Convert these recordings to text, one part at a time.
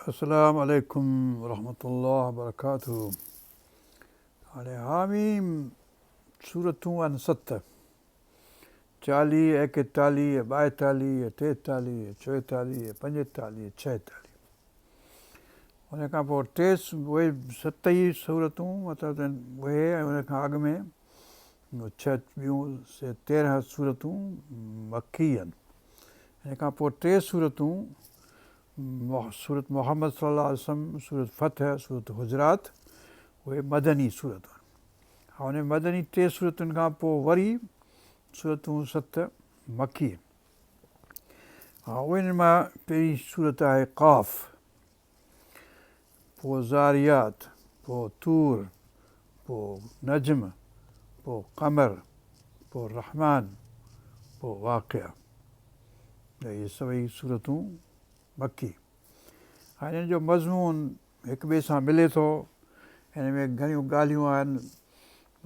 अस्सलामु अलैकुम वरहमतुल्लाहि वबरकातुहू। हाणे हामीम सूरतूं आहिनि 7, 40, 41, 42, 43, 44, 45, 46। उन खां पोइ उहे 7 ई सूरतूं मतिलबु उहे ऐं उन खां अॻु में 6 ॿियूं 13 सूरतूं मक्की आहिनि। हिन खां पोइ 3 सूरतूं सूरत मोहम्मद सल्लल्लाहु अलैहि वसल्लम, सूरत फ़तह, सूरत हुजरात, उहे मदनी सूरतूं आहिनि। हा, उन मदनी 3 सूरतुनि खां पोइ वरी सूरतूं 7 मक्की आहिनि। हा, उन्हनि मां पहिरीं सूरत आहे क़ाफ़, पोइ ज़ारियात, पोइ तूर, पोइ नजम, पोइ क़मर, पोइ रहमान, पोइ वाक़िआ। इहे सभई सूरतूं मक्की। हाणे हिन जो मज़मून हिक ॿिए सां मिले थो। हिन में घणियूं ॻाल्हियूं आहिनि,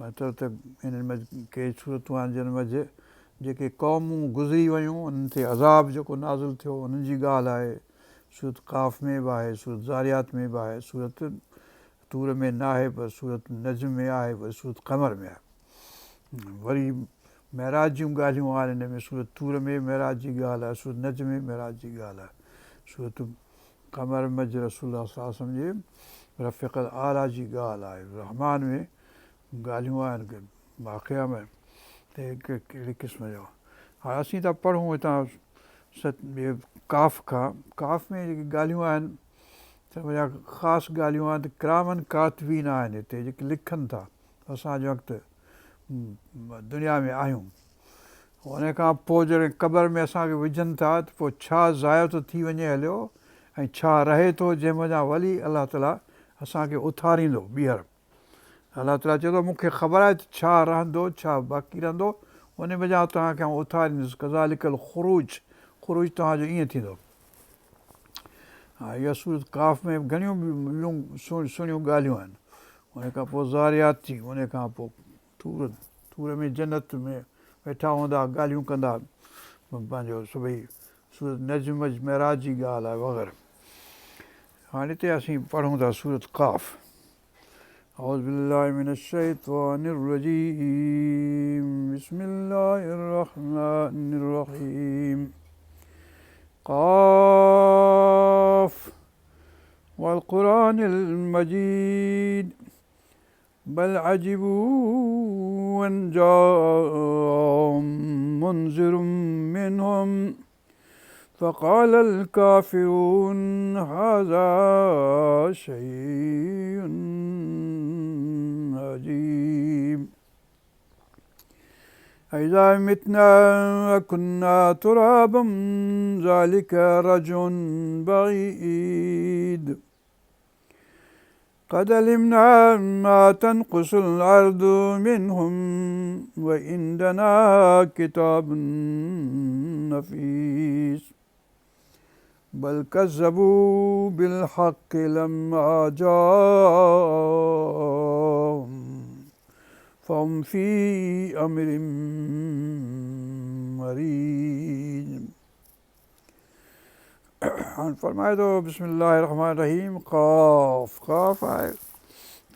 मतिलबु त हिननि में के सूरतूं आहिनि जिन में जेके क़ौमूं गुज़री वियूं उन्हनि ते अज़ाब जेको नाज़िल थियो उन्हनि जी ॻाल्हि आहे। सूरत क़ाफ़ में बि आहे, सूरत ज़ारियात में बि आहे, सूरत तूर में न आहे, पर सूरत नजम में आहे, वरी सूरत क़मर में आहे। वरी महराज जूं ॻाल्हियूं आहिनि हिन में। सूरत तूर में महराज जी ॻाल्हि आहे, सूरत नजम में महराज जी ॻाल्हि आहे, सूरत क़मर में रसूलुल्लाह सल्लल्लाहु अलैहि वसल्लम जे रफ़ीक़ल आला जी ॻाल्हि आहे। रहमान में ॻाल्हियूं आहिनि, वाक़िआ में त कहिड़े क़िस्म जो। हाणे असीं था पढ़ूं हितां क़ाफ़ खां। क़ाफ़ में जेके ॻाल्हियूं आहिनि त उहा ख़ासि ॻाल्हियूं आहिनि त किरामन कातिबीन आहिनि हिते जेके लिखनि था असां जंहिं वक़्तु दुनिया में आहियूं। उन खां पोइ जॾहिं क़बर में असांखे विझनि था त पोइ छा ज़ायो थो थी वञे हलियो ऐं छा रहे थो जंहिं वञा वली अलाह ताला असांखे उथारींदो ॿीहर। अलाह ताला चए थो मूंखे ख़बर आहे त छा रहंदो, छा बाक़ी रहंदो, उन वञा तव्हांखे आउं उथारींदुसि। कज़ालिकल ख़ुरूज, ख़ुरूज तव्हांजो ईअं थींदो। हा, इहा सूरत क़ाफ़ में घणियूं ॿियूं सुहिणियूं ॻाल्हियूं आहिनि। उन खां पोइ ज़ारियात थी, उन खां पोइ तूर में जन्नत में वेठा हूंदा ॻाल्हियूं कंदा पंहिंजो सभई। सूरत नजम महराज जी ॻाल्हि आहे वग़ैरह। हाणे हिते असीं पढ़ूं था सूरत क़ाफ़। औज़ु बिल्लाहि मिनश शैतानिर रजीम, बिस्मिल्लाहिर रहमानिर रहीम। क़ाफ़ वल क़ुरानिल मजीद बल अजिबू अन जाअहुम मुनज़िरुम मिनहुम फ़क़ालल काफ़िरून हाज़ा शैउन अजीब। अइज़ा मितना व कुन्ना तुराबन ज़ालिका रज्उन बईद। क़द अलिमना मा तनक़ुसुल अर्दु मिनहुम व इंदना किताबुन नफ़ीस। बल कज़्ज़बू बिल हक़्क़ि लम्मा जाअहुम फ़हुम फ़ी अम्रिन मरीज। हाणे फरमाए थो बिस्मिल्लाहिर रहमानिर रहीम। क़ाफ़, क़ाफ़ आहे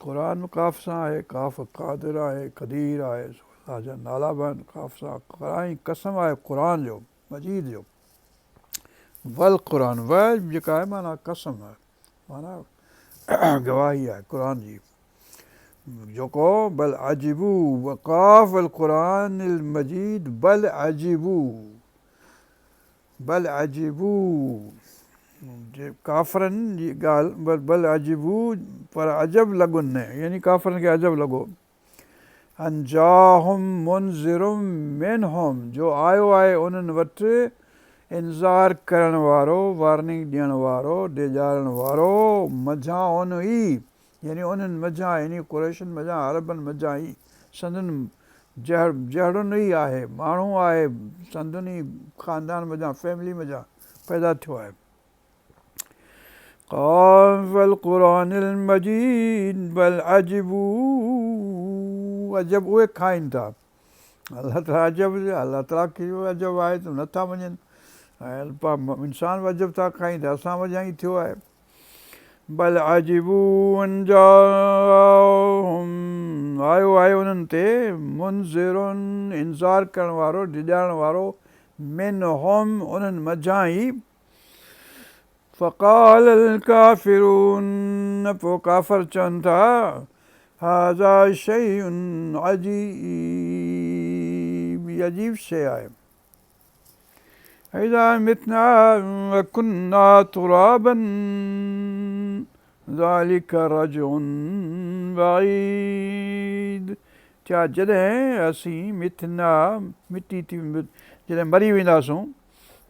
क़ुरान में क़ाफ़ सां आहे। क़ाफ़ क़ादिर आहे, क़दीर आहे, अलाह जा नाला बि आहिनि क़ाफ़ सां। क़ुरान कसम आहे क़ुरान जो मजीद जो। वल क़ुरान, व जेका आहे माना कसम आहे, माना गवाही आहे क़ुरान जी जेको। बल अजिबू वक़ाफ़ वल क़ुरानिल मजीद बल अजिबू, बल अजिबू काफ़रनि जी ॻाल्हि। बल अजिबू पर अजब लॻुनि, यानी काफ़रनि खे अजब लॻो। अन जाअहुम मुनज़िरुम मिनहुम, जो आयो आहे उन्हनि वटि इंतज़ार करण वारो, वार्निंग ॾियण वारो, ॾेजारण वारो। मझां उन ई, यानी उन्हनि मझां, यानी कुरैशनि मझां, अरबनि मझां ई संदनि जहिड़ुनि ई आहे, माण्हू आहे संदनि ई ख़ानदान मझां, फैमिली मझां पैदा थियो आहे। क़ाफ़ वल क़ुरानिल मजीद बल अजिबू, अजब उहे खाइनि था। अलाह ताला अजब, अलाह ताला खे अजब आहे त नथा मञनि। ऐं इंसान बि अजब था खाइनि था, असां वञा ई थियो आहे। बल अजिबू अन जाअहुम आयो आहे उन्हनि ते मुनज़िरुन इंतज़ार करण वारो डिॼाइण वारो मिनहुम उन्हनि मझां ई फ़क़ाल अल काफ़िरून पोइ काफ़िर चवनि था हाज़ा शैउन अजीब इहा अजीब शइ आहे इज़ा मितना व कुन्ना तुराबन ज़ालिक रजउन बईद छा जॾहिं असीं मिथना मिटी थी जॾहिं मरी वेंदासूं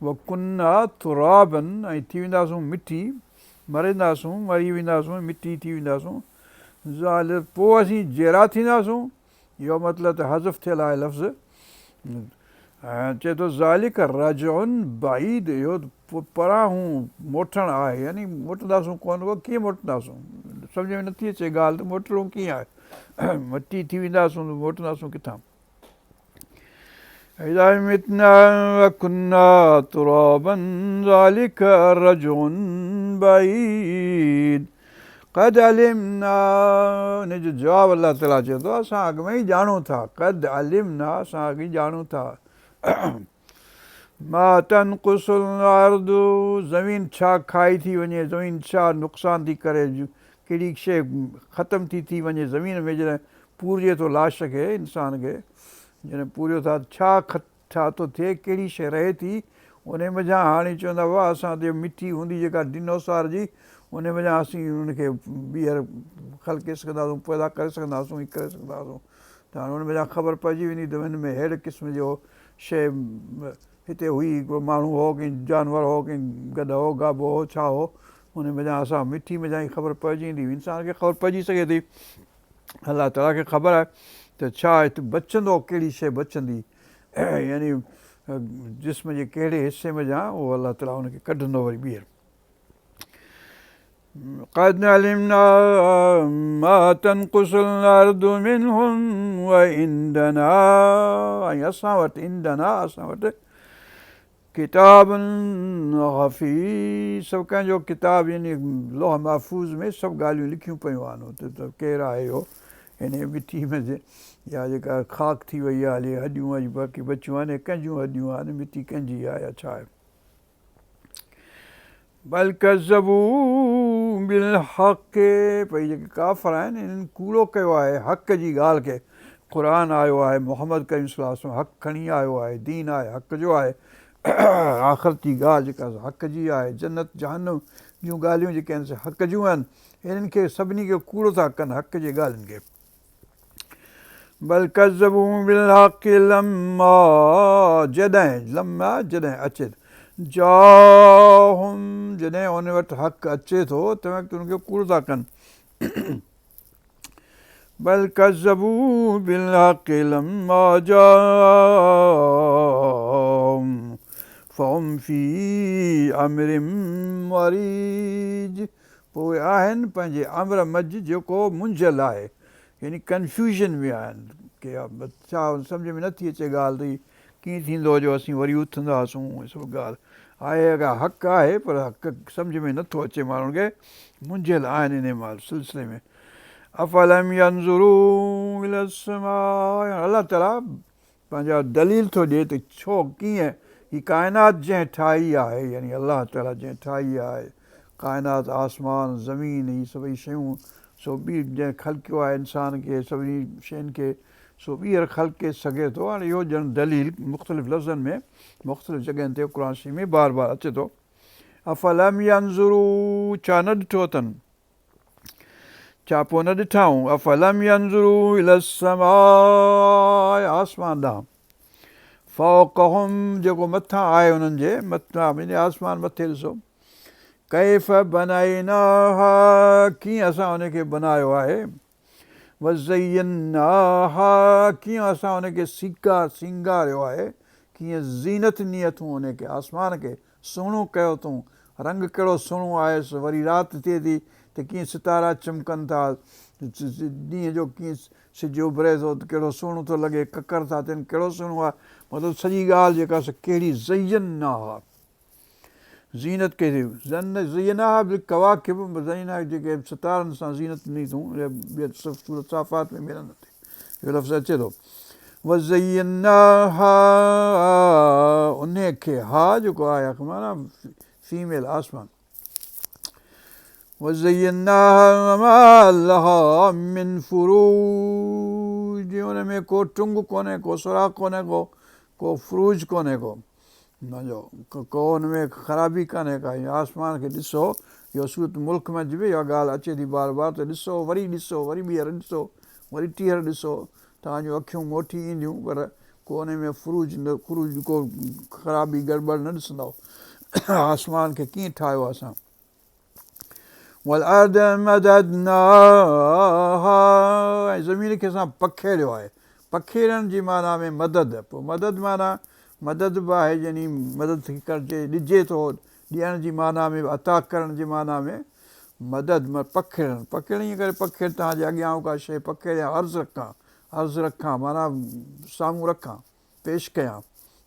व कुन्ना तुराबन ऐं थी वेंदासूं मिटी मरंदासूं मरी वेंदासूं मिटी थी वेंदासूं ज़ाल पोइ असीं जहिड़ा थींदासूं इहो मतिलबु त हज़फ़ थियल आहे लफ़्ज़ ऐं चए थो ज़ालिक रजउन बईद इहो परां हू मोटणु आहे यानी मोटंदासूं कोन को कीअं मोटंदासूं सम्झ में नथी अचे ॻाल्हि त मोटणो कीअं आहे मटी थी वेंदासूं त मोटंदासूं किथां इज़ा मितना व कुन्ना तुराबन ज़ालिक रजउन बईद क़द अलिमना हिन जो जवाबु अलाह ताला चए थो असां अॻु में ई ॼाणूं था क़द अलिमना असां अॻु ई ॼाणूं था मा तनक़ुसुल अर्दु ज़मीन छा खाई थी वञे ज़मीन छा नुक़सान थी करे कहिड़ी शइ ख़तमु थी वञे ज़मीन में जॾहिं पूरिजे थो लाश खे इंसान खे जॾहिं पूरियो था छा थो थिए कहिड़ी शइ रहे थी उन मझां हाणे चवंदा हुआ असां ते मिटी हूंदी जेका डिनोसार जी उन मञा असीं उनखे ॿीहर ख़लके सघंदासीं पैदा करे सघंदासीं ई करे सघंदासीं त हाणे हुन मञा ख़बर पइजी वेंदी त हिन में अहिड़े क़िस्म जो शइ हिते हुई को माण्हू हो कंहिं जानवर हो कंहिं गॾु हो गाबो हो छा हो हुन मञा असां मिठी मञा ई ख़बर पइजी वेंदी इंसान खे ख़बर पइजी सघे थी अलाह ताला खे ख़बर आहे त छा हिते बचंदो कहिड़ी शइ बचंदी यानी जिस्म जे कहिड़े हिसे मञा उहो अलाह ताला हुनखे कढंदो वरी ॿीहर क़द अलिमना मा तनक़ुसुल अर्दु मिनहुम व इंदना ऐं असां वटि इंदना असां वटि किताबन हफ़ीज़ सभु कंहिंजो किताब यानी लोह महफ़ूज़ में सभु ॻाल्हियूं लिखियूं पियूं आहिनि हुते त केरु आहे इहो हिन मिटी में या जेका ख़ाक थी वई आहे हली हॾियूं अॼु बाक़ी बचियूं आहिनि कंहिंजूं हॾियूं आहिनि मिटी कंहिंजी आहे या छा आहे बल कज़बू बिल हक़ भई जेके काफ़िर आहिनि इन्हनि कूड़ो कयो आहे हक़ जी ॻाल्हि खे क़ुर आयो आहे मोहम्मद करीम सल्लल्लाहु अलैहि वसल्लम हक़ खणी आयो आहे दीन आहे हक़ जो आहे आख़िरत जी ॻाल्हि जेका हक़ जी आहे जन्नत जहन्नम जूं ॻाल्हियूं जेके आहिनि से हक़ जूं आहिनि इन्हनि खे सभिनी खे कूड़ो था कनि हक़ जे ॻाल्हियुनि खे बल कज़बू बिल हक़ लम्मा जॾहिं अचे जाहुम जॾहिं उन वटि हक़ु अचे थो तंहिं वक़्तु हुनखे कूड़ो था कनि बल कज़बू बिल हक़ लम्मा जाहुम फहुम फी अमरिम मरीज पोइ आहिनि पंहिंजे अमर मझि जेको मुंझियल आहे यानी कंफ्यूजन में आहिनि की छा सम्झ में नथी अचे ॻाल्हि त कीअं थींदो जो असीं वरी उथंदासूं इहा सभु ॻाल्हि आहे अगरि हक़ु आहे पर हक़ु सम्झ में नथो अचे माण्हुनि खे मुंझियल आहिनि इन महिल सिलसिले में अफ़लम यंज़ुरू इला समा अलाह ताला पंहिंजा दलील थो ॾिए त छो कीअं हीअ काइनात जंहिं ठाही आहे यानी अलाह ताला जंहिं ठाही आहे काइनात आसमान ज़मीन हीअ सभई शयूं सो ॿी जंहिं ख़लकियो आहे इंसान खे सभिनी शयुनि खे सो ॿीहर ख़लके सघे थो हाणे इहो ॼण दलील मुख़्तलिफ़ लफ़्ज़नि में मुख़्तलिफ़ जॻहियुनि ते क़ुर शरीफ़ में बार बार अचे थो अफ़लम यंज़ुरू छा न ॾिठो अथनि छा पोइ न ॾिठाऊं अफ़लम यंज़ुरू इला समा आसमान ॾांहुं फ़ौक़हुम जेको मथां आहे हुननि जे मथां आसमान मथे ॾिसो कैफ़ बनैनाहा कीअं असां हुनखे बनायो आहे वज़य्यनाहा कीअं असां हुनखे सींगारियो आहे कीअं ज़ीनत ॾिनी अथऊं हुनखे आसमान खे सुहिणो कयो अथऊं रंग कहिड़ो सुहिणो आहे वरी राति थिए थी त कीअं सितारा चमकनि था ॾींहं जो कीअं सिज उभरे थो त कहिड़ो सुहिणो थो लॻे ककर था थियनि कहिड़ो सुहिणो आहे मतिलबु सॼी ॻाल्हि जेका कहिड़ी ज़य्यनाहा ज़ीनत कई थी ज़ीना कवाकिब ज़ीना जेके सितारनि सां ज़ीनत ॾिनी अथऊं ॿिया सूरत साफ़ात में मिलनि नथी इहो लफ़्ज़ अचे थो वज़यन्नाहा उन खे हा जेको आहे माना फीमेल आसमान वज़यन्नाहा मा लहा मिन फ़ुरूज उन में को टुंग कोन्हे को सुराख़ कोन्हे को फ्रूज कोन्हे को हुन में ख़राबी कान्हे का आसमान खे ॾिसो इहो सूरत मुल्क में बि इहा ॻाल्हि अचे थी बार बार त ॾिसो वरी ॿीहर ॾिसो वरी टीहर ॾिसो तव्हांजूं अखियूं मोटी ईंदियूं पर को हुन में फ्रूज को ख़राबी गड़बड़ न ॾिसंदव आसमान खे कीअं ठाहियो असां वल मददनाहा ऐं ज़मीन खे असां पखेड़ियो आहे पखेड़ण जी माना में मदद पोइ मदद माना मदद बि आहे यानी मदद थी करिजे ॾिजे थो ॾियण जी माना में अता करण जी माना में मदद पखेड़ण ईअं करे पखेड़ तव्हांजे अॻियां का शइ पखेड़ियां अर्ज़ु रखां माना साम्हूं रखां पेश कयां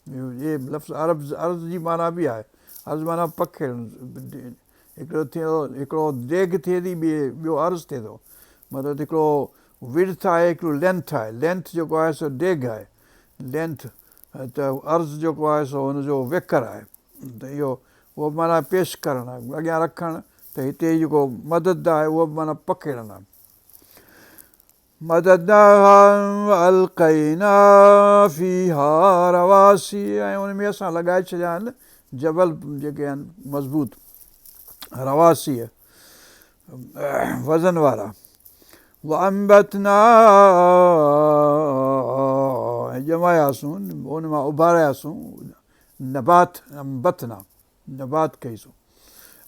इहे लफ़्ज़ अर्ज़ जी माना बि आहे अर्ज़ु माना पखेड़ण हिकिड़ो डेग थिए थी ॿियो अर्ज़ु थिए थो मतिलबु हिकिड़ो विड्थ आहे हिकिड़ो लेंथ जेको आहे सो डेग आहे लेंथ त अर्ज़ु जेको आहे सो हुनजो वेकर आहे त इहो उहो बि माना पेश करणु आहे अॻियां रखणु त हिते जेको मदद आहे उहो बि माना पखेड़णु आहे मदद अलक़ैना फ़ीहा रवासी ऐं उन में असां लॻाए छॾिया आहिनि जबल जेके आहिनि मज़बूत रवासी वज़न वारा अंबतना ॼमायासीं उन मां उभारियासीं नबात कईसूं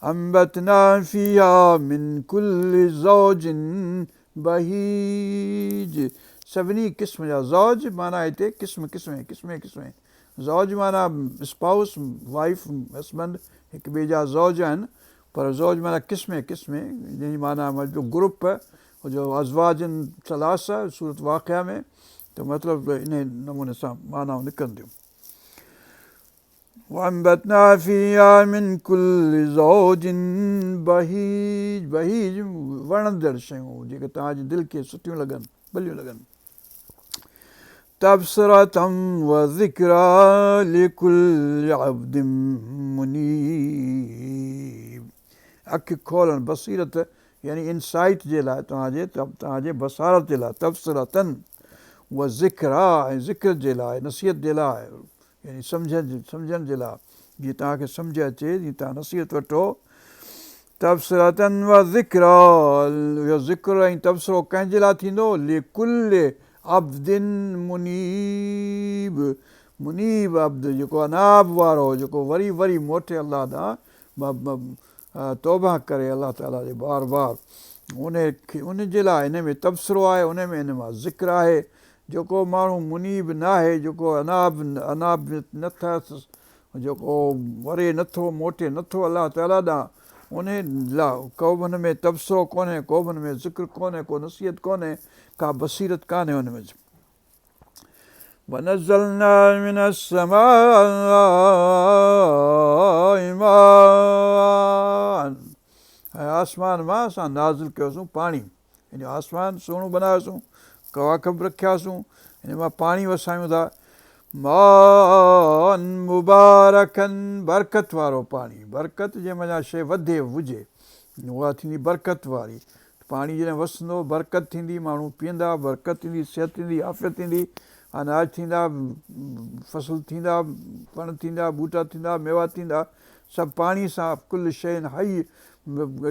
अंबतना फ़ीहा मिन कुल्लि ज़ौजिन बहीज सभिनी क़िस्म जा ज़ौज माना हिते क़िस्म ज़ौज माना स्पाउस वाइफ हस्बैंड हिकु ॿिए जा ज़ौज आहिनि पर ज़ौज माना क़िस्म जंहिंजी माना जो ग्रुप जो अज़वाजन सलासा सूरत वाक़िया में त मतिलबु इन नमूने सां मानाऊं निकिरंदियूं वअंबतना फ़ीहा मिन कुल्लि ज़ौजिन बहीज वणंदड़ शयूं जेके तव्हांजी दिलि खे सुठियूं लॻनि भलियूं लॻनि तबसरतम व ज़िक्रा लिकुल्लि अब्दिन मुनीब अखि खोलण बसीरत यानी इनसाइट जे लाइ तव्हांजे बसारत जे लाइ तबसरतन व ज़िक्रा ऐं ज़िक्र जे लाइ नसीहत जे लाइ यानी सम्झण जे लाइ जीअं तव्हांखे सम्झ अचे जीअं तव्हां नसीहत वठो तबसरतन व ज़िक्रा इहो ज़िक्र ऐं तबसरो कंहिंजे लाइ थींदो लिकुल्लि अब्दिन मुनीब अब्द जेको अनाब वारो जेको वरी वरी मोटे अलाह ॾांहुं तौबा करे अलाह ताला जे बार उन जे लाइ हिन में तबसरो आहे उन में हिन मां ज़िक्र आहे जेको माण्हू मुनीब न आहे जेको अनाब न अथसि जेको वरे नथो मोटे नथो अलाह ताला ॾांहुं उन लाइ को बि हुन में तबसरो कोन्हे को बि हुन में ज़िक्र कोन्हे को नसीहत कोन्हे का बसीरत कान्हे हुन में वनज़लना मिनस समाइ माअन ऐं आसमान मां असां नाज़िल कयोसीं पाणी यानी आसमान सुहिणो बनायोसीं कवाकब रखियासीं हिन मां पाणी वसायूं था माअन मुबारकन बरकत वारो पाणी बरकत जंहिं महिल शइ वधे हुजे उहा थींदी बरकत वारी पाणी जॾहिं वसंदो बरकत थींदी माण्हू पीअंदा बरकत थींदी सिहत थींदी आफ़ियत थींदी अनाज थींदा फसल थींदा वण थींदा ॿूटा थींदा मेवा थींदा सभु पाणी सां कुल शइ हई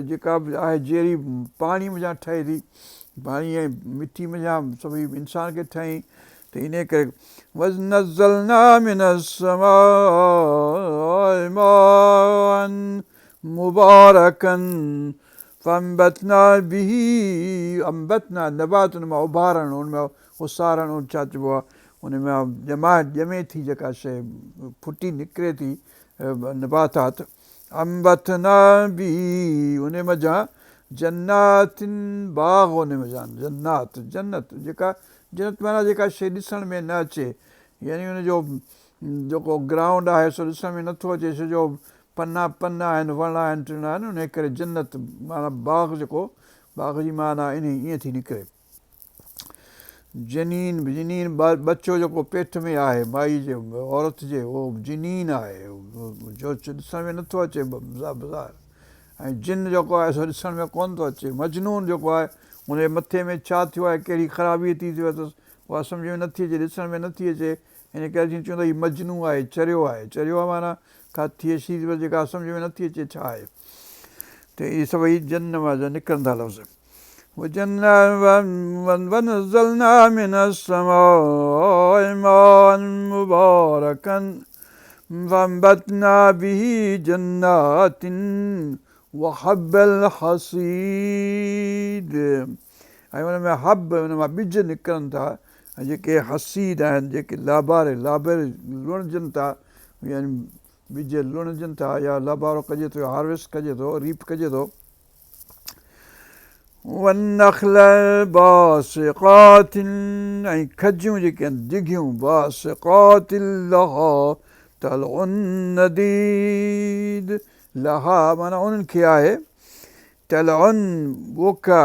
जेका बि आहे जहिड़ी पाणी मञा ठहे थी पाणी ऐं मिठी मञा सभई इंसान खे ठहीं त इन करे वनज़लना मिनस समाइ माअन मुबारकन फअंबतना बिही अंबतना नबात उन मां उभारणु उन में उसारणु छा चइबो आहे उन में ॼमे थी जेका शइ फुटी निकिरे थी नबातात अंबतना बि उन मज़ा जन्नातिन बाग़ उन मज़ा जन्नत जन्नत माना जेका शइ ॾिसण में न अचे यानी हुनजो जेको ग्राउंड आहे सो ॾिसण में नथो अचे छो जो पना पना आहिनि, वण आहिनि, टिण आहिनि, उन करे जन्नत माना बाग़ जेको, बाग़ जी माना ईअं थी निकिरे। जनीन बचो जेको पेट में आहे माई जे औरत जे, उहो जनीन आहे, जो ॾिसण में नथो अचे बाज़ारि। ऐं जिन जेको आहे सो ॾिसण में कोन थो अचे। मजनून जेको आहे हुनजे मथे में छा थियो आहे, कहिड़ी ख़राबी थी थिए अथसि, उहा सम्झ में नथी अचे, ॾिसण में नथी अचे। हिन करे असीं चवंदा हीउ मजनू आहे, चरियो आहे। चरियो आहे माना का थिए शी जेका सम्झ में नथी अचे छा आहे। त इहे सभई जन मां निकिरंदा लफ़्ज़। وَنَزَّلْنَا مِنَ السَّمَاءِ مَاءً مُبَارَكًا فَأَنبَتْنَا بِهِ جَنَّاتٍ وَحَبَّ الْحَصِيدِ। ऐं हुन में हब, हुन मां ॿिज निकिरनि था, ऐं जेके हसीद आहिनि, जेके लाबारे लुणजनि था, यानी ॿिज लुणजनि था या लाबारो कजे थो, हार्वेस्ट कजे थो, रीप कजे थो। वनख़्ल बासिक़ात, ऐं खजियूं जेके आहिनि डिघियूं, बासिक़ात लहा तलउन नदीद। लहा माना उन्हनि खे आहे, तलउन ॿोका,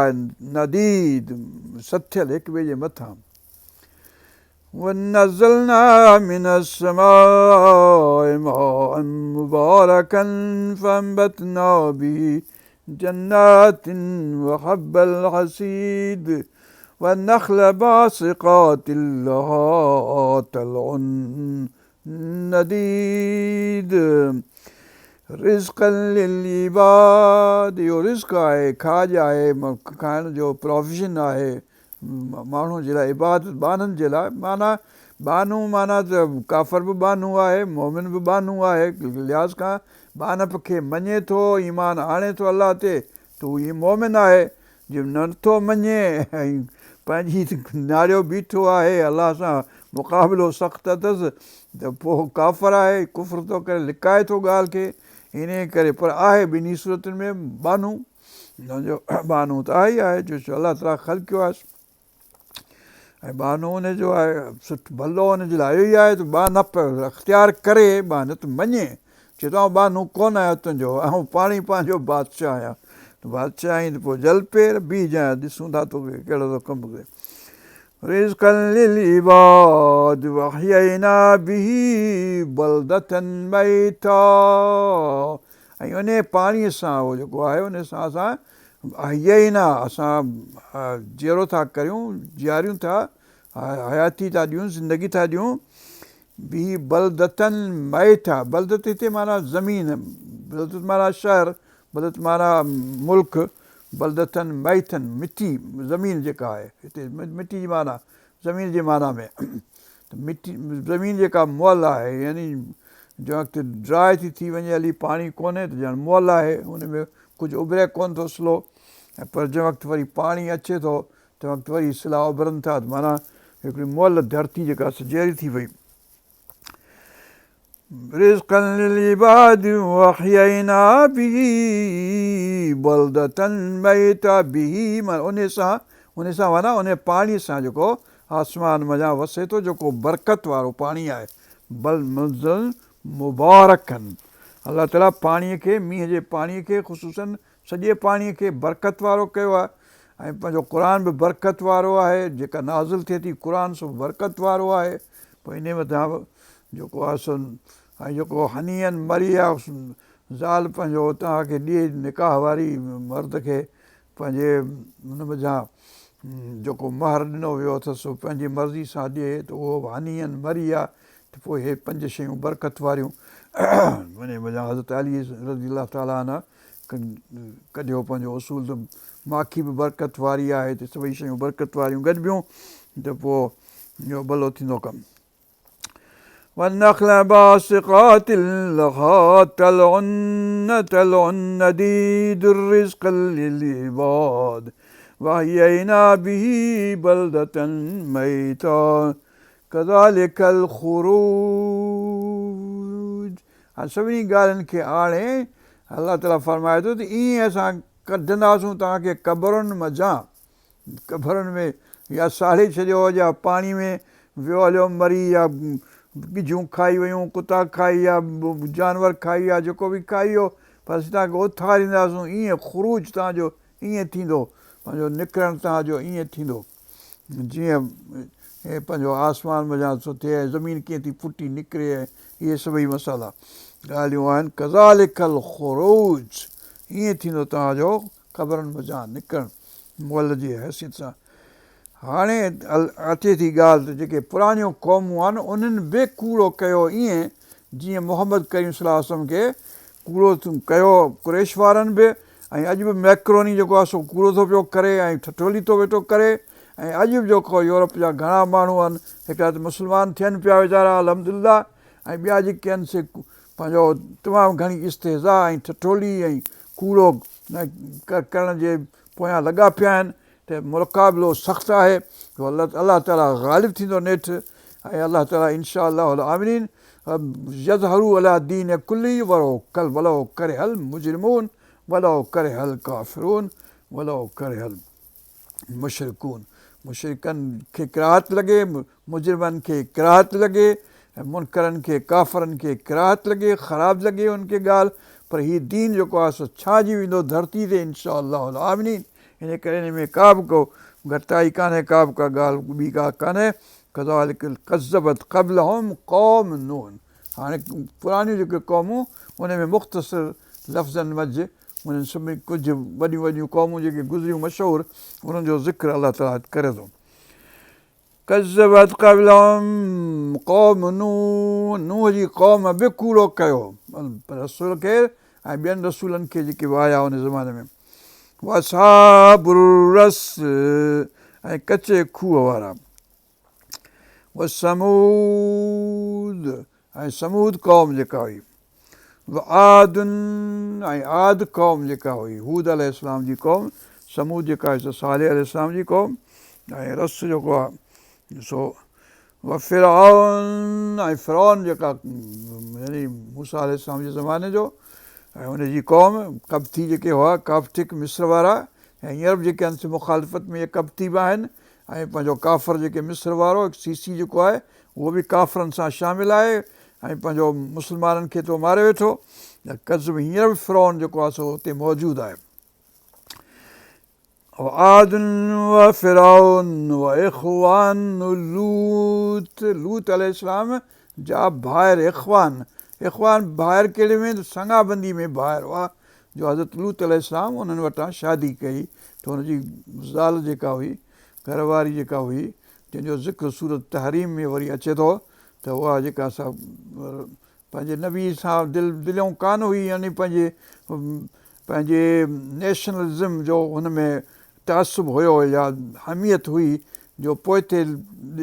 नदीद सथियल हिक ॿिए जे मथां। وَنَزَّلْنَا مِنَ السَّمَاءِ مَاءً مُبَارَكًا فَأَنبَتْنَا بِهِ جَنَّاتٍ وَحَبَّ الْحَصِيدِ وَالنَّخْلَ بَاسِقَاتٍ لَهَا طَلْعٌ نَضِيدٌ रिज़्क़ लिलइबाद। इहो रिज़्क़ आहे, खाज आहे, खाइण जो प्रोविज़न आहे माण्हू जे लाइ, इबादत बाननि जे लाइ। माना बानू माना त काफ़र बि बानू आहे, मोमिन बि बानू आहे। लिहाज़ खां बानप खे मञे थो, ईमान आणे थो अलाह ते, त हू ईअं मोमिन आहे। जे नथो मञे ऐं पंहिंजी नारियो बीठो आहे, अलाह सां मुक़ाबिलो सख़्तु अथसि, त पोइ काफ़र आहे, कुफ़र थो करे, लिकाए थो ॻाल्हि खे। इन करे पर आहे ॿिन्ही सूरतुनि में बानू, हुनजो बानू त आहे ई आहे, जो अलाह ताला ख़लक़ियो आहे। ऐं बानू हुनजो आहे, सुठो भलो हुनजे लाइ इहो ई आहे त बानप अख़्तियार करे, बानत मञे। चए थो आउं बानू कोन आहियां तुंहिंजो, ऐं पाण ई पंहिंजो बादशाह आहियां। त बादशाह आहीं त पोइ जल पेर बीह जांइ, ॾिसूं था तोखे कहिड़ो थो कमु कजे। रिज़्क़ लिलइबाद वअहयैना बिही बलदतन मैता। ऐं उन पाणीअ सां, उहो जेको आहे उन सां असां अहयैना, असां जीअरो था करियूं, जीआरियूं था, हयाती था ॾियूं, ज़िंदगी था ॾियूं। बिही बलदतन मैता, बलदत हिते माना ज़मीन, बलदत माना शहर, बलदत माना मुल्क, बलदतन मैतन मिटी, ज़मीन जेका आहे हिते मिटी जी माना, ज़मीन जे माना में। त मिटी ज़मीन जेका मुअल आहे, यानी जंहिं वक़्तु ड्राए थी वञे, हली पाणी कोन्हे त ॼण मुअल आहे, हुन में कुझु उभिरे कोन थो सिलो। ऐं पर जंहिं वक़्तु वरी पाणी अचे थो, तंहिं वक़्तु वरी सिला उभरनि था, माना हिकिड़ी मुअल धरती जेका जहिड़ी थी वई। रिज़्क़ लिलइबाद वअहयैना बिही बलदतन मैता। बिही माना उन सां माना उन पाणीअ सां जेको आसमान मञा वसे थो, जेको बरकत वारो पाणी आहे। बल मुज़ल मुबारकनि, अलाह ताला पाणीअ खे, मींहं जे पाणीअ खे, ख़ुशूसन सॼे पाणीअ खे बरकत वारो कयो आहे। ऐं पंहिंजो क़ुर बि बरकत वारो आहे, जेका नाज़िल थिए थी क़ुर सो बरकत वारो आहे। पोइ इन मथां जेको आहे सो, ऐं जेको हनीअन मरिया ज़ाल पंहिंजो तव्हांखे ॾिए निकाह वारी मर्द खे पंहिंजे हुन मथां जेको महर ॾिनो वियो अथसि, पंहिंजी मर्ज़ी सां ॾिए, त उहो हनीअन मरिया। त पोइ इहे 5 शयूं बरकत वारियूं उन वञा हज़रत अली रज़ी अलाह ताला अन कढियो पंहिंजो उसूल, त माखी बि बरकत वारी आहे, त सभई शयूं बरकत वारियूं गॾिबियूं, त पोइ इहो भलो थींदो कमु। वनख़्ल बासिक़ात लहा तलउन नदीद रिज़्क़ लिलइबाद वअहयैना बिही बलदतन मैता कज़ालिकल ख़ुरूज। सभिनी ॻाल्हियुनि खे आणे अलाह ताला फरमाए थो त ईअं असां कढंदासूं तव्हांखे क़बरुनि मंझां, क़बरुनि में या साड़े छॾियो, या पाणी में वियो हलियो मरी, या गिजूं खाई वियूं, कुता खाई या जानवर खाई या जेको बि खाई वियो, पर असीं तव्हांखे उथारींदासीं, ईअं ख़ुरूज तव्हांजो ईअं थींदो, पंहिंजो निकिरणु तव्हांजो ईअं थींदो जीअं हे पंहिंजो आसमान मज़ा थो थिए ऐं ज़मीन कीअं थी फुटी निकिरे, ऐं इहे सभई मसाला ॻाल्हियूं आहिनि। कज़ालिकल ख़ुरूज, ईअं थींदो तव्हांजो क़बरनि मज़ा निकिरणु मुअल जी हैसियत सां। हाणे अचे थी ॻाल्हि त जेके पुराणियूं क़ौमूं आहिनि उन्हनि बि कूड़ो कयो ईअं जीअं मोहम्मद करीम सल्लल्लाहु अलैहि वसल्लम खे कूड़ो कयो कुरैश वारनि बि, ऐं अॼु बि मैक्रोनी जेको आहे सो कूड़ो थो पियो करे ऐं ठठोली थो वेठो करे। ऐं अॼु बि जेको यूरोप जा घणा माण्हू आहिनि, हिकिड़ा त मुस्लमान थियनि पिया वीचारा अल्हम्दुलिल्लाह, ऐं ॿिया जेके आहिनि से पंहिंजो तमामु घणी इस्तेज़ा ऐं ठठोली ऐं कूड़ो करण जे पोयां लॻा पिया आहिनि। त मुक़ाबिलो सख़्तु आहे, अलाह ताला ग़ालिब थींदो नेठि, ऐं अलाह ताला इनशा अलाहुल आमिनीन यज़हरू अला दीन कुल्ली वलो करे हल मुजरिमून वलो करे हल काफ़िरून वलो करे हल मुशरिकून। मुशरिकनि खे किराहत लॻे, मुजरिमनि खे किराहत लॻे, ऐं मुनकरनि खे काफ़िरनि खे किराहत लॻे, ख़राबु लॻे उनखे ॻाल्हि, पर हीउ दीन जेको आहे सो छांइजी वेंदो धरती ते इनशा अलाहुल आमिनीन। इन करे हिन में का बि को घटिताई कान्हे, का बि का ॻाल्हि ॿी ॻाल्हि कान्हे। कज़ालिक कज़्ज़बत क़ब्लहुम क़ौम नूह, हाणे पुराणियूं जेके क़ौमूं उन में मुख़्तसिर लफ़्ज़नि मंझि उन्हनि सभिनी कुझु वॾियूं वॾियूं क़ौमूं जेके गुज़रियूं मशहूरु, उन्हनि जो ज़िक्र अलाह ताला करे थो। कज़्ज़बत क़ब्लहुम क़ौम नूह, नूह जी क़ौम बि कूड़ो कयो रसूल खे ऐं ॿियनि रसूलनि खे जेके आया उन ज़माने में। वअसहाबुर रस, ऐं कचे खूह वारा। वसमूद, ऐं समूद क़ौम जेका हुई। वआदुन, ऐं आद क़ौम जेका हुई, हूद अलैहिस्सलाम जी क़ौम। समूद जेका आहे सो सालेह अलैहिस्सलाम जी क़ौम। ऐं रस जेको आहे सो फ़िरऔन, ऐं फ़िरऔन जेका यानी मूसा अलैहिस्सलाम जे ज़माने जो ऐं हुनजी क़ौम कब्ती जेके हुआ, काफ्टिक मिस्र वारा, ऐं हींअर बि जेके आहिनि से मुखालिफ़त में कब्ती बि आहिनि। ऐं पंहिंजो काफ़र जेके मिस्र वारो सीसी जेको आहे उहो बि काफ़रनि सां शामिलु आहे, ऐं पंहिंजो मुस्लमाननि खे थो मारे वेठो। कज़्ब हींअर बि फ़िरऔन जेको आहे सो हुते मौजूदु आहे। आदुन व फ़िरऔन व इख़वान लूत, लूत अलैहिस्सलाम जा भाइर इख़वान। इख़वान भाइर कहिड़े में, संगाबंदी में भाइर हुआ जो हज़रत लूत अलैहिस्सलाम उन्हनि वटां शादी कई, त हुनजी ज़ाल जेका हुई, घरवारी जेका हुई, जंहिंजो ज़िक्र सूरत तहरीम में वरी अचे थो, त उहा जेका असां पंहिंजे नबी सां दिलियूं कान हुई, यानी पंहिंजे नेशनलिज़म जो हुन में तअसुब हुयो या अहमियत हुई, जो पोइते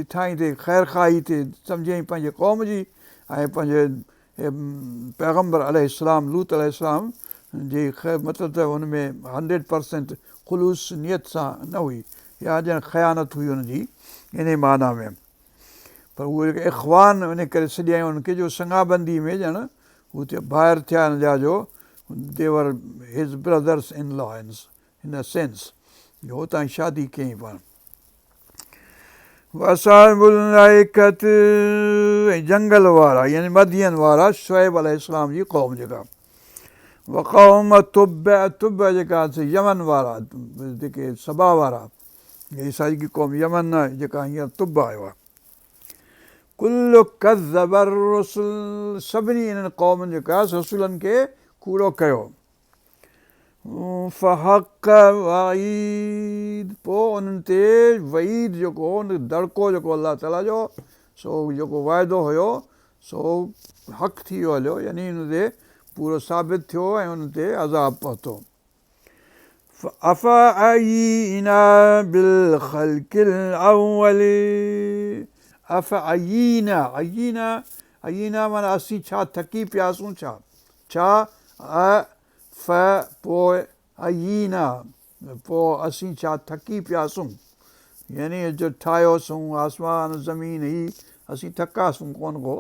ॾिठाई ते ख़ैर खाई ते सम्झई पंहिंजे क़ौम जी, ऐं पंहिंजे पैगम्बर अलैहिस्सलाम लूत अलैहिस्सलाम जी मतिलबु त हुन में 100% ख़ुलूस नियत सां न हुई, या ॼण ख़यानत हुई हुनजी इन माना में। पर उहे जेके इख़वान इन करे सॾियायूं उनखे जो संगाबंदी में ॼण हुते ॿाहिर थिया हिन जा जो देवर his brothers in law in a sense, जो हुतां जी शादी कयईं पाण। वअसहाबुल ऐकत, ऐं जंगल वारा यानी मदियन वारा, शुएब अलैहिस्सलाम जी क़ौम जेका। वक़ौम तुब, तुब जेका यमन वारा जेके सबा वारा, ईसाई की क़ौम यमन जेका हींअर तुब आयो आहे। कुल्लु कज़्ज़ब रुसुल, सभिनी इन्हनि क़ौमुनि जेका रसूलनि खे कूड़ो कयो। फ़हक़ वईद, पोइ उन्हनि ते वईद जेको दड़को जेको अलाह ताला जो सो जेको वाइदो हुयो सो हक़ थी वियो हलियो, यानी हुन ते पूरो साबित थियो ऐं हुन ते अज़ाब पहुतो। अफ़अयीना बिल ख़ल्क़िल अव्वल, अफ़अयीना, अयीना अयीना माना असीं छा थकी पियासूं, छा फ पोइ अयीना, पोइ असीं छा थकी पियासूं, यानी जो ठाहियोसीं आसमान ज़मीन ही असीं थकासूं कोन को।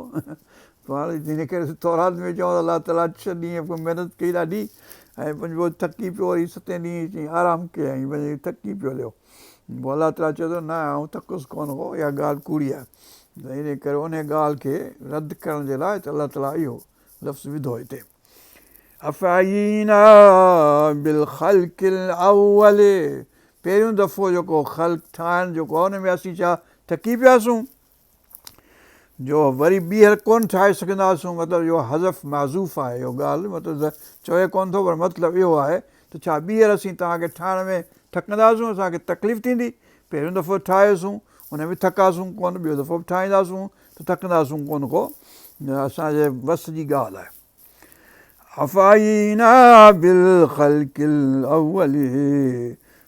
हाणे हिन करे तौरात में चऊं अलाह ताला 6 ॾींहं महिनत कई ॾाढी, ऐं पंहिंजो थकी पियो, वरी 7 ॾींहं चई आराम कयईं, वरी थकी पियो हलियो। पोइ अलाह ताला चए थो न आउं थकुसि कोन को, इहा ॻाल्हि कूड़ी आहे। त इन करे उन ॻाल्हि खे रद्द करण जे लाइ त अलाह ताला इहो लफ़्ज़ विधो हिते अफ़ायीना बिल ख़ल्क़िल अव्वल पहिरियों दफ़ो जेको ख़ल्क़ ठाहिण जेको आहे हुन में असीं छा थकी पियासीं जो वरी ॿीहर कोन ठाहे सघंदासीं मतिलबु इहो हज़फ़ महज़ूफ़ आहे इहो ॻाल्हि मतिलबु चवे कोन थो पर मतिलबु इहो आहे त छा ॿीहर असीं तव्हांखे ठाहिण में थकंदासीं असांखे तकलीफ़ थींदी पहिरियों दफ़ो ठाहियोसीं हुन में थकासूं कोन ॿियो दफ़ो बि ठाहींदासीं त थकंदासीं कोन को असांजे वस जी ॻाल्हि आहे अफ़ायीना बिल ख़ल्क़िल अव्वल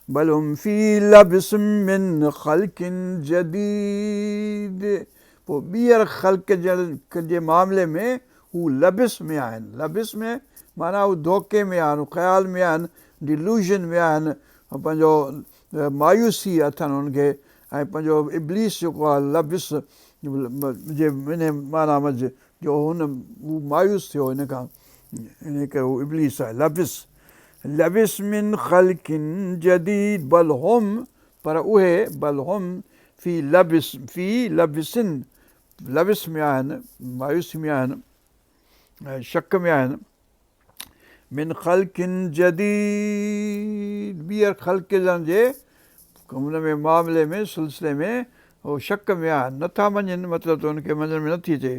बल हुम फ़ी लब्स मिन ख़ल्क़िन जदीद पोइ ॿीहर ख़ल्क़ जे मामले में हू लबिस में आहिनि लबिस में माना हू धोखे में आहिनि ख़्याल में आहिनि डिल्यूज़न में आहिनि पंहिंजो मायूसी अथनि हुनखे ऐं पंहिंजो इब्लीस जेको आहे लबिस जे इन माना मंझि जो हुन हू मायूस थियो हिन खां इन करे हू इब्लीस आहे लबिस लबिस मिन ख़ल्क़िन जदीद बल हुम पर उहे बल हुम फ़ी लबिसिन लबिस में आहिनि मायूसी में आहिनि ऐं शक में आहिनि मिन ख़ल्क़िन जदीद ॿीहर ख़ल्क़नि जे हुन में मामले में सिलसिले में उहो शक में आहिनि नथा मञनि मतिलबु त हुनखे मञण में नथी अचे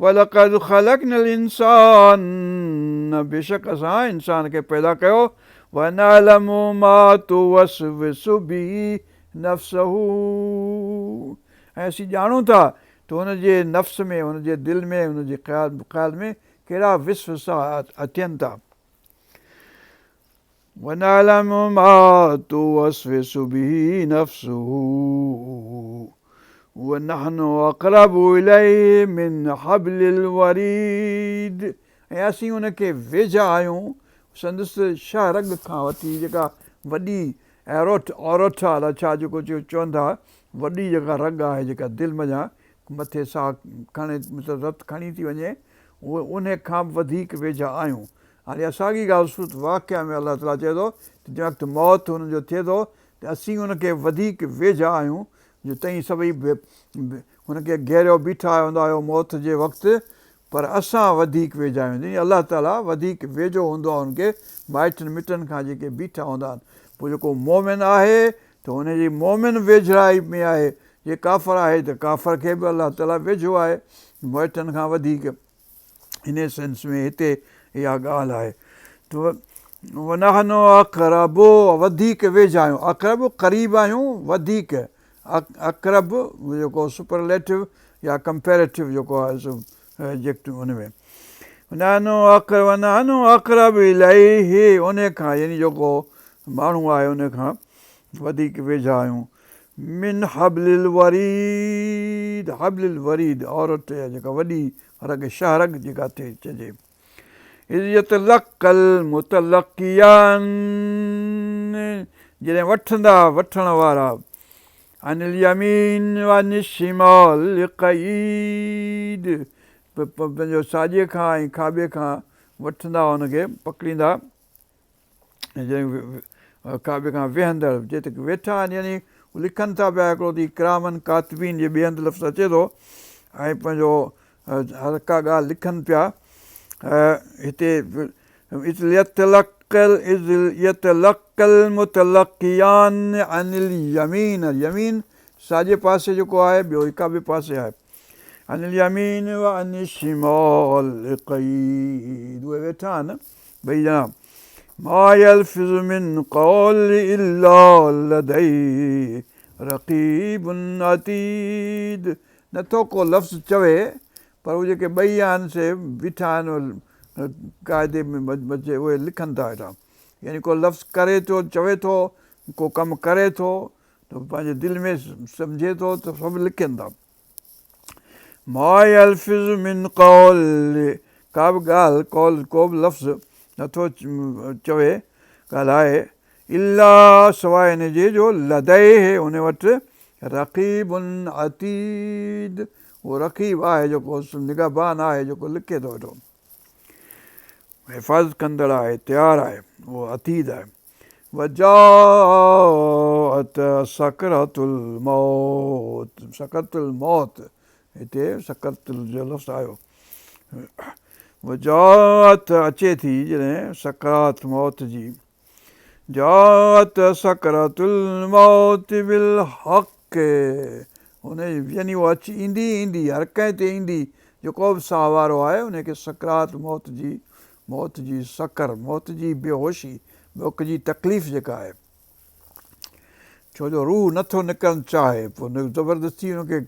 वलक़द ख़लक़नल इंसान बेशक असां इंसान खे पैदा कयो वनअलमु मा तुवस्विसु बिही नफ़्सहू ऐं असीं ॼाणूं था त हुनजे नफ़्स में हुनजे दिलि में हुनजे ख़्याल में कहिड़ा विसवसा अचनि था वनअलमु मा तुवस्विसु बिही नफ़्सहू वनहनु अक़रबु इलैहि मिन हब्लिल वरीद ऐं असीं हुनखे वेझा आहियूं संदसि शाह रग खां वठी जेका वॾी औरत आहे छा जेको चवनि था वॾी जेका रग आहे जेका दिलि मञा मथे साह खणे मतिलबु रत खणी थी वञे उहे उन खां बि वधीक वेझा आहियूं हाणे असांजी ॻाल्हि सूरत वाक़िया में अलाह ताला चए थो त जंहिं वक़्तु मौत हुनजो थिए थो त असीं हुनखे वधीक वेझा आहियूं जो तई सभई हुनखे घेरियो बीठा हूंदा हुयो मौत जे वक़्तु पर असां वधीक वेझा आहियूं यानी अलाह ताला वधीक वेझो हूंदो आहे हुनखे माइटनि मिटनि खां जेके बीठा हूंदा आहिनि पोइ जेको मोमिन आहे त हुनजी मोमिन वेझड़ाई में आहे जे काफ़र आहे त काफ़र खे बि अलाह ताला वेझो आहे माइटनि खां वधीक इन सेंस में हिते इहा ॻाल्हि आहे त वनहनु अक़रबु वधीक वेझा आहियूं अक़रब क़रीब आहियूं वधीक अक़रब जेको सुपरलेटिव या कंपेरेटिव जेको आहे सो एडजेक्टिव हुन में वनहनु अक़रब इलैहि उन खां यानी जेको माण्हू आहे उन खां वधीक वेझा आहियूं मिन हब्लिल वरीद औरत जेका वॾी रग शाह रग जेका थिए चइजे यतलक़ल मुतलक़ियान जॾहिं वठण वारा अनिल यमीन वनिल शिमाल क़ईद पंहिंजो साॼे खां ऐं खाॿे खां वठंदा हुनखे पकड़ींदा जॾहिं खाॿे खां वेहंदड़ जेके वेठा आहिनि यानी लिखनि था पिया हिकिड़ो ॾींहुं किरामन कातिबीन जे ॿिए हंधि लफ़्ज़ अचे थो ऐं पंहिंजो हर का ॻाल्हि लिखनि पिया हिते यतलक़ल मुतलक़ियान अनिल यमीन यमीन साॼे पासे जेको आहे ॿियो हिकु ॿिए पासे आहे अनिल यमीन व अनिल शिमाल क़ईद उहे वेठा आहिनि ॿई ॼणा मा यल्फ़िज़ु मिन क़ौल इल्ला लदैहि रक़ीबुन अतीद नथो को लफ़्ज़ चवे पर उहे जेके ॿई आहिनि से बीठा आहिनि क़ाइदे में बचे उहे लिखनि था वेठा यानी को लफ़्ज़ करे थो चवे थो को कमु करे थो त पंहिंजे दिलि में सम्झे थो त सभु लिखनि था मा यल्फ़िज़ु मिन क़ौल का बि ॻाल्हि कौल को बि लफ़्ज़ नथो चवे ॻाल्हाए इल्ला सवाइ हिन जे जो लदैहि हुन वटि रक़ीबुन अतीद उहो रक़ीब आहे जेको निगहबान आहे जेको लिखे थो वेठो हिफ़ाज़त कंदड़ आहे तयारु आहे उहो अतीद आहे वजाअत सकरतुल मौत हिते सकरत जो लफ़्ज़ आयो। वजात अचे थी जॾहिं सकरात मौत जी, जात सकरतुल मौत बिल हक़, हुन यानी उहा अची ईंदी ईंदी, हर कंहिं ते ईंदी, जेको बि साह वारो आहे उनखे सकरात मौत जी सकर, मौत जी बेहोशी, मौत जी तकलीफ़ जेका आहे, छो जो रूह नथो निकिरणु चाहे, पोइ ज़बरदस्ती हुनखे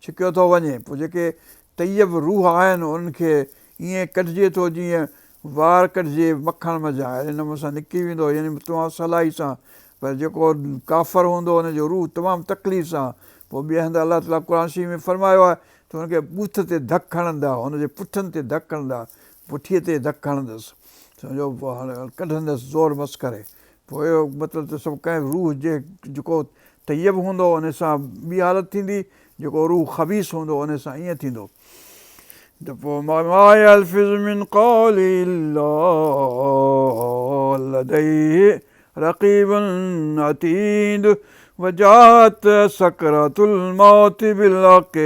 छिकियो थो वञे, पोइ जेके तैयब रूह आहिनि उन्हनि खे ईअं कढिजे थो जीअं वार कढिजे मखण मज़ा, अहिड़े नमूने सां निकिरी वेंदो, यानी तमामु सवलाई सां। पर जेको काफ़र हूंदो हुनजो रूह तमामु तकलीफ़ सां, पोइ ॿिए हंधि अलाह ताला क़ुर शरीफ़ में फरमायो आहे त हुनखे ॿूथ ते धकु हणंदा, हुनजे पुठनि ते धकु हणंदा, पुठीअ ते धकु हणंदसि, सम्झो पोइ हाणे कढंदसि ज़ोर मस करे। पोइ इहो मतिलबु त सभु कंहिं रूह जेको तैयब हूंदो उन सां ॿी हालत थींदी, जेको रूह ख़बीस हूंदो उन सां ईअं थींदो। त पोइ मा यल्फिज़ु मिन क़ौलिन इल्ला लदैहि रक़ीबुन अतीद वजात सकरतुल मौत बिल हक़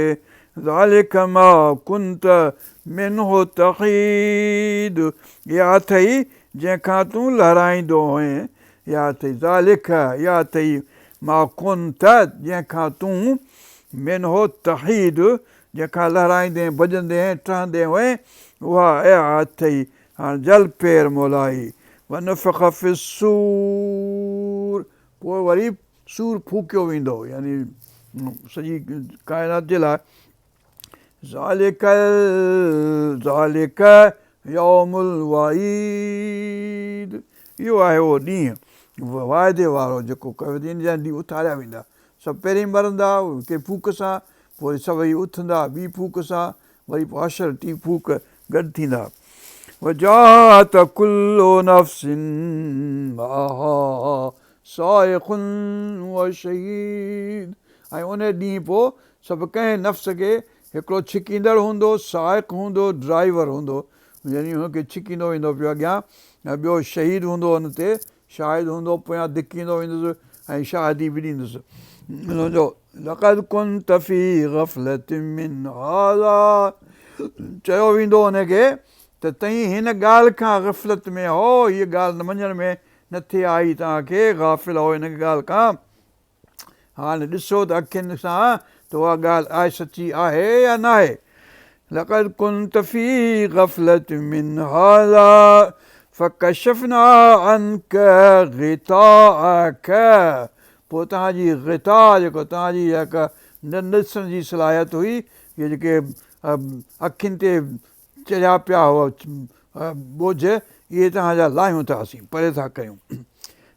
ज़ालिका मा कुन्त मिन्हु तहीद, इहा अथई जंहिंखां तूं लहराईंदो हुएं, या अथई ज़ालिका, या अथई मा कुन्त, जंहिंखां तूं मिन्हु तहीद, जंहिंखां लहराईंदे भॼंदे टहंदे हुएं, उहा इहा अथई। हाणे जल पेर मोलाई वनुफ़िख़ फ़िस्सूर, पोइ वरी सूर फूकियो वेंदो, यानी सॼी काइनात जे लाइ। ज़ालिक यौमुल वईद, इहो आहे उहो ॾींहुं वाइदे वारो जेको कयो इन जा ॾींहुं उथारिया वेंदा। सभु पहिरीं मरंदा कंहिं फूक सां, पोइ सभई उथंदा ॿी फूक सां, वरी पोइ हशर टी फूक गॾु थींदा। वजात कुल्लु नफ़्सिन माहा साइक़ुन व शहीद, ऐं उन ॾींहुं पोइ सभु कंहिं नफ़्स खे हिकिड़ो छिकींदड़ हूंदो, साइक़ हूंदो, ड्राइवर हूंदो, यानी हुनखे छिकींदो वेंदो पियो अॻियां, ऐं ॿियो शहीद हूंदो हुन ते, शाहिद हूंदो पोयां धिकींदो वेंदुसि ऐं शहादी बि ॾींदुसि। हुनजो लक़द कुन्त फ़ी ग़फ़लतिन मिन हाज़ा, चयो वेंदो हुनखे त तईं हिन ॻाल्हि खां ग़फ़लत में हो, हीअ ॻाल्हि न मञण में न थिए आई तव्हांखे, गाफ़िल हो हिन ॻाल्हि खां। हाणे ॾिसो त अखियुनि सां त उहा ॻाल्हि आहे सची आहे या न आहे। लक़द कुन्त फ़ी ग़फ़लतिन मिन हाज़ा फ़कशफ़ना अन्क ग़िताअक, पोइ तव्हांजी ग़िता, जेको तव्हांजी जेका न ॾिसण जी सलाहियत हुई, इहे जेके अखियुनि ते चढ़िया पिया हुआ बोझ, इहे तव्हांजा लाहियूं था असीं, परे था कयूं।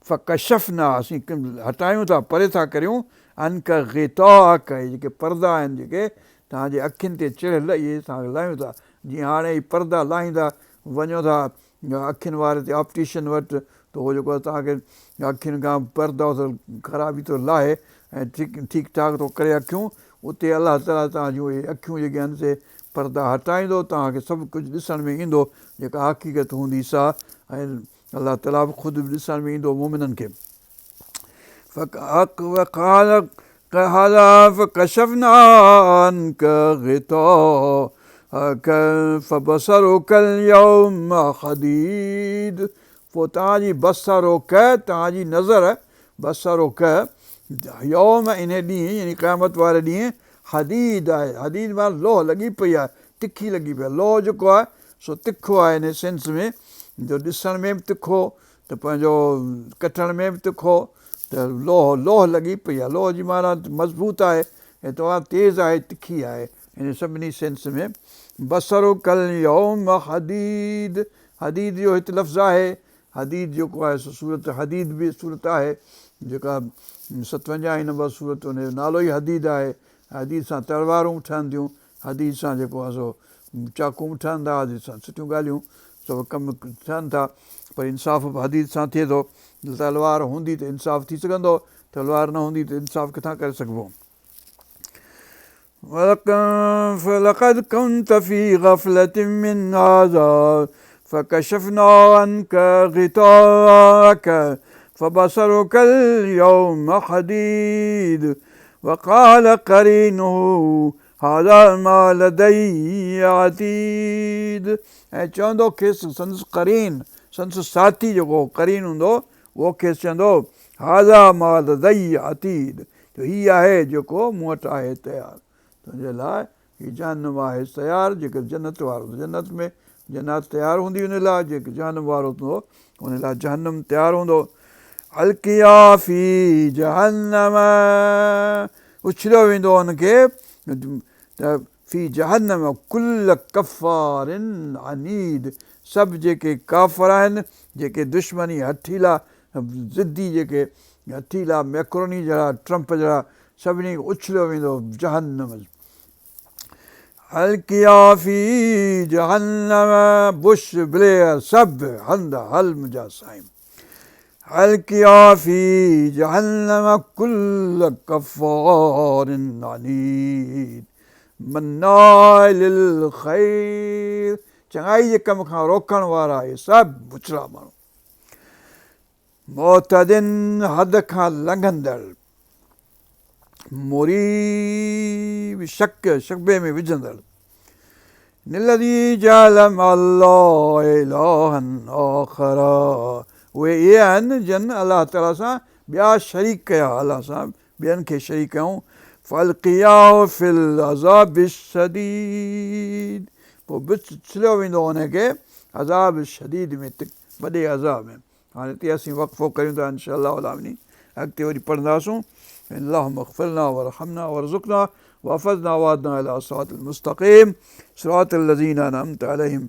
फ़कशफ़ना, असीं हटायूं था, परे था करियूं, अन्क ग़िताअक, जेके परदा आहिनि जेके तव्हांजे अखियुनि ते चढ़ियल, इहे तव्हांखे लाहियूं था। जीअं हाणे ई परदा लाहींदा, वञो था अखियुनि वारे ते ऑप्टिशियन वटि, त उहो जेको तव्हांखे अखियुनि खां परदो ख़राबी थो लाहे ऐं ठीकु ठाक थो करे अखियूं, उते अलाह ताला तव्हांजूं इहे अखियूं जेके आहिनि से परदा हटाईंदो, तव्हांखे सभु कुझु ॾिसण में ईंदो जेका हक़ीक़त हूंदी सा, ऐं अलाह ताला बि ख़ुदि बि ॾिसण में ईंदो मोमिननि खे। فكشفنا عنك غطاءك فبصرك اليوم حديد, पोइ तव्हांजी बसरुक, तव्हांजी नज़र, बसरुक यौम इन ॾींहुं, यानी क़यामत वारे ॾींहुं, हदीद आहे। हदीद माना लोह लॻी पई आहे, तिखी लॻी पई आहे। लोह जेको आहे सो तिखो आहे इन सेंस में, जो ॾिसण में बि तिखो, त पंहिंजो कटण में बि तिखो, त लोह लॻी पई आहे। लोह जी माना मज़बूत आहे ऐं तमामु तेज़ आहे, तिखी आहे, इन सभिनी सेंस में। बसरुकल यौम हदीद, हदीद जो हिते लफ़्ज़ु आहे। हदीद जेको आहे सो सूरत हदीद बि सूरत आहे, जेका 57 नंबर सूरत, हुनजो नालो ई हदीद आहे। हदीद सां तलवारूं ठहनि थियूं, हदीद सां जेको आहे सो चाकू बि ठहनि था, हदीद सां सुठियूं ॻाल्हियूं सभु कमु थियनि था, पर इंसाफ़ बि हदीद सां थिए थो। तलवार हूंदी त इंसाफ़ थी सघंदो, तलवार न हूंदी त इंसाफ़ किथां करे सघिबो। लक़द कुन्त फ़ी ग़फ़लतिन मिन हाज़ा फ़कशफ़ना अन्क ग़िताअक फ़बसरुकल यौम हदीद वक़ाल क़रीनुहु हाज़ा मा लदय्य अतीद। ऐं चवंदो खेसि संदसि करीन, संदसि साथी जेको करीन हूंदो उहो खेसि चवंदो हाज़ा मा लदय्य अतीद, हीअ आहे जेको मूं वटि आहे तयारु तुंहिंजे लाइ, हीअ जहन्नम आहे तयारु जेके जन्नत वारो, जन्नत में जन्नत तयारु हूंदी हुन लाइ, जेके जहन्नम वारो हूंदो हुन लाइ जहन्नम तयारु हूंदो। अलकिया फी जहन्नम, उछलियो वेंदो हुनखे फी जहन्नम कुल कफ़ारिन अनीद, सभु जेके काफ़िर आहिनि, जेके दुश्मनी हथीला ज़िद्दी, जेके हथीला मैक्रोनी जहिड़ा ट्रम्प जहिड़ा, सभिनी खे उछलियो वेंदो जहन्नम। अलकिया फी जहन्नम, बुश ब्लेयर सभु हंध हल मुंहिंजा साईं। अलकिया फी जहन्नम कुल कफ़ारिन अनीद मन्नाअ लिल ख़ैर, चङाई जे कम खां रोकण वारा, इहे सभु उछला माण्हू। मुअतदिन, हद खां लंघंदड़, मुरीब, शकबे में विझंदड़। निल्लज़ी जअल मअल्लाह इलाहन आख़र, उहे इहे आहिनि जन अलाह ताला सां ॿिया शरीक कया, अलाह सां ॿियनि खे शरीक कयूं। फ़अल्क़ियाहु फ़िल अज़ाबि शदीद, पोइ उछलियो वेंदो हुनखे अज़ाब शदीद में, वॾे अज़ाब में। हाणे हिते असीं वक़फ़ो कयूं था, इंशा अल्लाह अलामीन अॻिते वरी पढ़ंदासूं। अल्लाहुम्म इग़फिरना वरहमना वरज़ुक़ना वहफ़ज़ना वहदना इला सिरातिल मुस्तक़ीम, सिरातिल लज़ीना अनअमत अलैहिम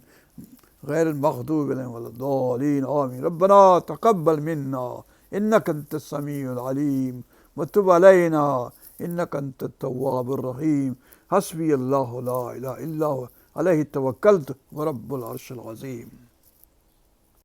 ग़ैरिल मग़दूबि अलैहिम वलद्दालीन, आमीन। रब्बना तक़ब्बल मिन्ना इन्नका अंतस समीउल अलीम व तुब अलैना इन्नका अंतत तव्वाबुर रहीम। हस्बी अल्लाहु ला इलाहा इल्ला हुव अलैहि तवक्कलतु व रब्बुल अर्शिल अज़ीम।